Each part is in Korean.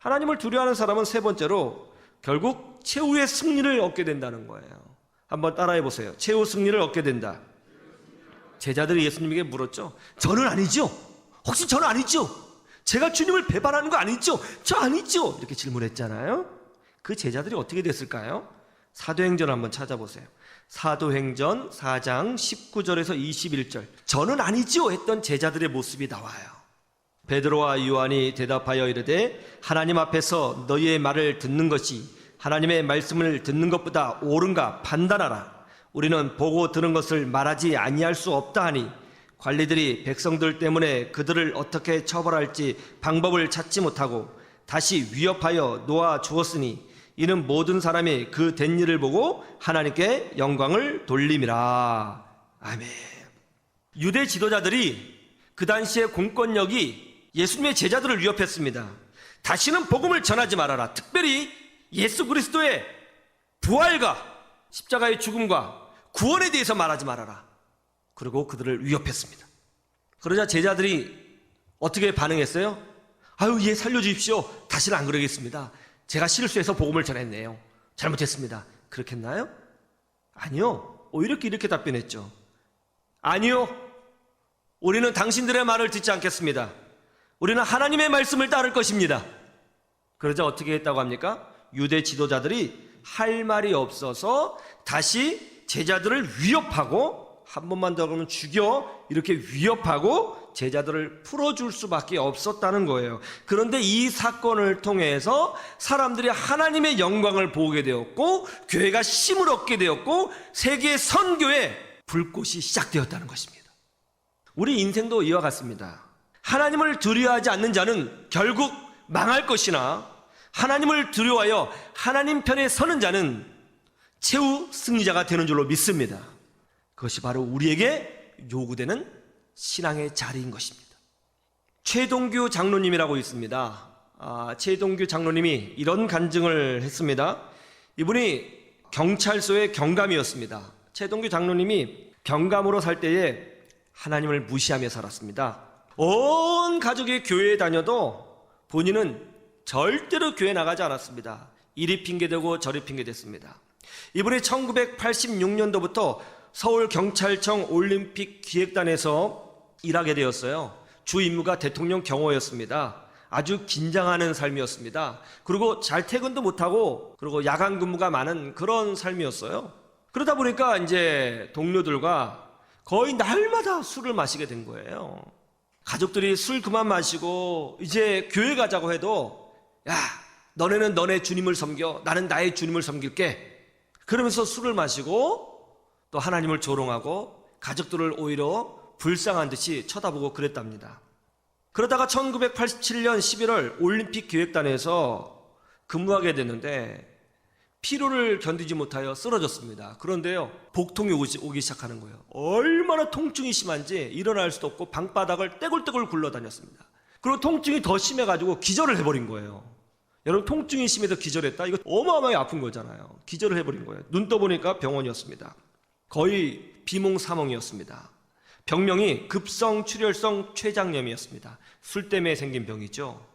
하나님을 두려워하는 사람은 세 번째로 결국 최후의 승리를 얻게 된다는 거예요. 한번 따라해 보세요. 최후 승리를 얻게 된다. 제자들이 예수님에게 물었죠. 저는 아니죠? 혹시 저는 아니죠? 제가 주님을 배반하는 거 아니죠? 저 아니죠? 이렇게 질문했잖아요. 그 제자들이 어떻게 됐을까요? 사도행전 한번 찾아보세요. 사도행전 4장 19절에서 21절. 저는 아니죠 했던 제자들의 모습이 나와요. 베드로와 요한이 대답하여 이르되 하나님 앞에서 너희의 말을 듣는 것이 하나님의 말씀을 듣는 것보다 옳은가 판단하라. 우리는 보고 들은 것을 말하지 아니할 수 없다 하니 관리들이 백성들 때문에 그들을 어떻게 처벌할지 방법을 찾지 못하고 다시 위협하여 놓아 주었으니 이는 모든 사람이 그 된 일을 보고 하나님께 영광을 돌림이라. 아멘. 유대 지도자들이 그 당시의 공권력이 예수님의 제자들을 위협했습니다. 다시는 복음을 전하지 말아라. 특별히 예수 그리스도의 부활과 십자가의 죽음과 구원에 대해서 말하지 말아라. 그리고 그들을 위협했습니다. 그러자 제자들이 어떻게 반응했어요? 아유, 예, 살려주십시오. 다시는 안 그러겠습니다. 제가 실수해서 복음을 전했네요. 잘못했습니다. 그렇게 했나요? 아니요. 오히려 이렇게 답변했죠. 아니요. 우리는 당신들의 말을 듣지 않겠습니다. 우리는 하나님의 말씀을 따를 것입니다. 그러자 어떻게 했다고 합니까? 유대 지도자들이 할 말이 없어서 다시 제자들을 위협하고 한 번만 더 그러면 죽여 이렇게 위협하고 제자들을 풀어줄 수밖에 없었다는 거예요. 그런데 이 사건을 통해서 사람들이 하나님의 영광을 보게 되었고 교회가 힘을 얻게 되었고 세계 선교의 불꽃이 시작되었다는 것입니다. 우리 인생도 이와 같습니다. 하나님을 두려워하지 않는 자는 결국 망할 것이나 하나님을 두려워하여 하나님 편에 서는 자는 최후 승리자가 되는 줄로 믿습니다. 그것이 바로 우리에게 요구되는 신앙의 자리인 것입니다. 최동규 장로님이라고 있습니다. 최동규 장로님이 이런 간증을 했습니다. 이분이 경찰서의 경감이었습니다. 최동규 장로님이 경감으로 살 때에 하나님을 무시하며 살았습니다. 온 가족이 교회에 다녀도 본인은 절대로 교회 나가지 않았습니다. 이리 핑계대고 저리 핑계댔습니다. 이분이 1986년도부터 서울경찰청 올림픽 기획단에서 일하게 되었어요. 주 임무가 대통령 경호였습니다. 아주 긴장하는 삶이었습니다. 그리고 잘 퇴근도 못하고 그리고 야간 근무가 많은 그런 삶이었어요. 그러다 보니까 이제 동료들과 거의 날마다 술을 마시게 된 거예요. 가족들이 술 그만 마시고 이제 교회 가자고 해도 야, 너네는 너네 주님을 섬겨, 나는 나의 주님을 섬길게. 그러면서 술을 마시고 또 하나님을 조롱하고 가족들을 오히려 불쌍한 듯이 쳐다보고 그랬답니다. 그러다가 1987년 11월 올림픽 기획단에서 근무하게 됐는데 피로를 견디지 못하여 쓰러졌습니다. 그런데요, 복통이 오기 시작하는 거예요. 얼마나 통증이 심한지 일어날 수도 없고 방바닥을 떼굴떼굴 굴러다녔습니다. 그리고 통증이 더 심해가지고 기절을 해버린 거예요. 여러분, 통증이 심해서 기절했다? 이거 어마어마하게 아픈 거잖아요. 기절을 해버린 거예요. 눈 떠보니까 병원이었습니다. 거의 비몽사몽이었습니다. 병명이 급성출혈성 췌장염이었습니다. 술 때문에 생긴 병이죠.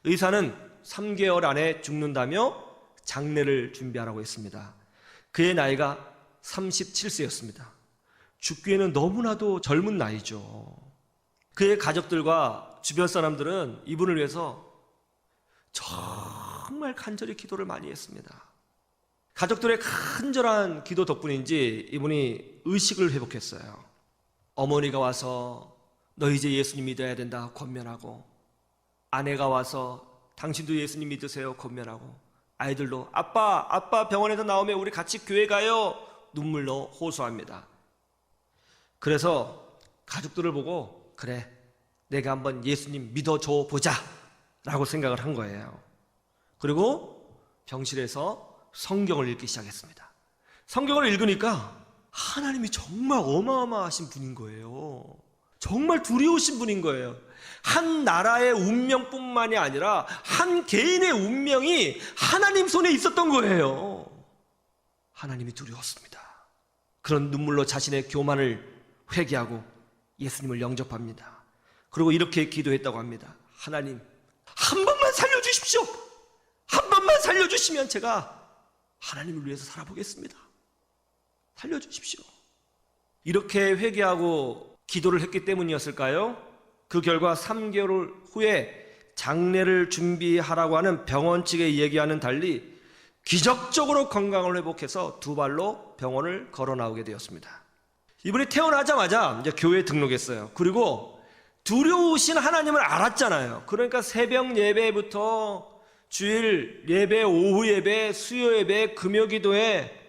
의사는 3개월 안에 죽는다며 장례를 준비하라고 했습니다. 그의 나이가 37세였습니다. 죽기에는 너무나도 젊은 나이죠. 그의 가족들과 주변 사람들은 이분을 위해서 정말 간절히 기도를 많이 했습니다. 가족들의 간절한 기도 덕분인지 이분이 의식을 회복했어요. 어머니가 와서 너 이제 예수님 믿어야 된다 권면하고, 아내가 와서 당신도 예수님 믿으세요 권면하고, 아이들도 아빠 병원에서 나오면 우리 같이 교회 가요 눈물로 호소합니다. 그래서 가족들을 보고 그래, 내가 한번 예수님 믿어줘 보자 라고 생각을 한 거예요. 그리고 병실에서 성경을 읽기 시작했습니다. 성경을 읽으니까 하나님이 정말 어마어마하신 분인 거예요. 정말 두려우신 분인 거예요. 한 나라의 운명뿐만이 아니라 한 개인의 운명이 하나님 손에 있었던 거예요. 하나님이 두려웠습니다. 그런 눈물로 자신의 교만을 회개하고 예수님을 영접합니다. 그리고 이렇게 기도했다고 합니다. 하나님, 한 번만 살려주십시오. 살려주시면 제가 하나님을 위해서 살아보겠습니다. 살려주십시오. 이렇게 회개하고 기도를 했기 때문이었을까요? 그 결과 3개월 후에 장례를 준비하라고 하는 병원 측의 얘기와는 달리 기적적으로 건강을 회복해서 2발로 병원을 걸어 나오게 되었습니다. 이분이 태어나자마자 이제 교회에 등록했어요. 그리고 두려우신 하나님을 알았잖아요. 그러니까 새벽 예배부터 주일 예배, 오후 예배, 수요 예배, 금요 기도에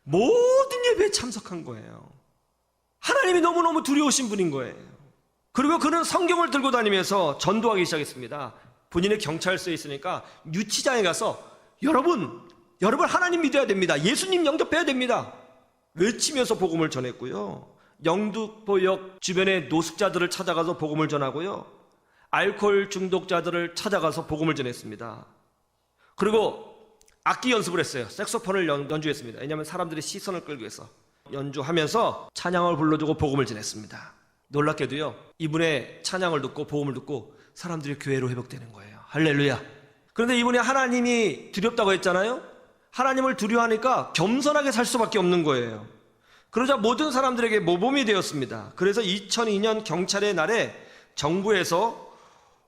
모든 예배에 참석한 거예요. 하나님이 너무너무 두려우신 분인 거예요. 그리고 그는 성경을 들고 다니면서 전도하기 시작했습니다. 본인의 경찰서에 있으니까 유치장에 가서 여러분 하나님 믿어야 됩니다. 예수님 영접해야 됩니다. 외치면서 복음을 전했고요. 영등포역 주변의 노숙자들을 찾아가서 복음을 전하고요. 알코올 중독자들을 찾아가서 복음을 전했습니다. 그리고 악기 연습을 했어요. 색소폰을 연주했습니다. 왜냐하면 사람들의 시선을 끌기 위해서 연주하면서 찬양을 불러주고 복음을 전했습니다. 놀랍게도요, 이분의 찬양을 듣고 복음을 듣고 사람들이 교회로 회복되는 거예요. 할렐루야. 그런데 이분이 하나님이 두렵다고 했잖아요. 하나님을 두려워하니까 겸손하게 살 수밖에 없는 거예요. 그러자 모든 사람들에게 모범이 되었습니다. 그래서 2002년 경찰의 날에 정부에서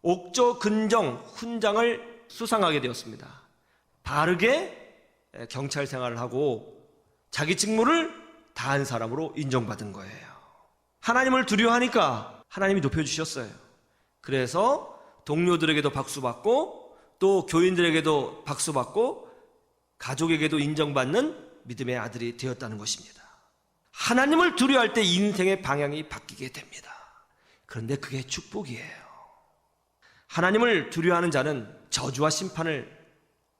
옥조 근정 훈장을 수상하게 되었습니다. 바르게 경찰 생활을 하고 자기 직무를 다한 사람으로 인정받은 거예요. 하나님을 두려워하니까 하나님이 높여주셨어요. 그래서 동료들에게도 박수받고 또 교인들에게도 박수받고 가족에게도 인정받는 믿음의 아들이 되었다는 것입니다. 하나님을 두려워할 때 인생의 방향이 바뀌게 됩니다. 그런데 그게 축복이에요. 하나님을 두려워하는 자는 저주와 심판을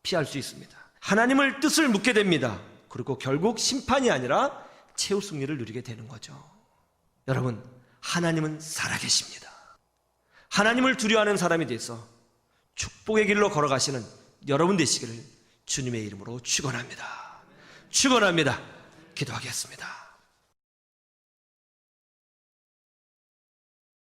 피할 수 있습니다. 하나님을 뜻을 묻게 됩니다. 그리고 결국 심판이 아니라 최후 승리를 누리게 되는 거죠. 여러분, 하나님은 살아계십니다. 하나님을 두려워하는 사람이 돼서 축복의 길로 걸어가시는 여러분 되시기를 주님의 이름으로 축원합니다. 축원합니다. 기도하겠습니다.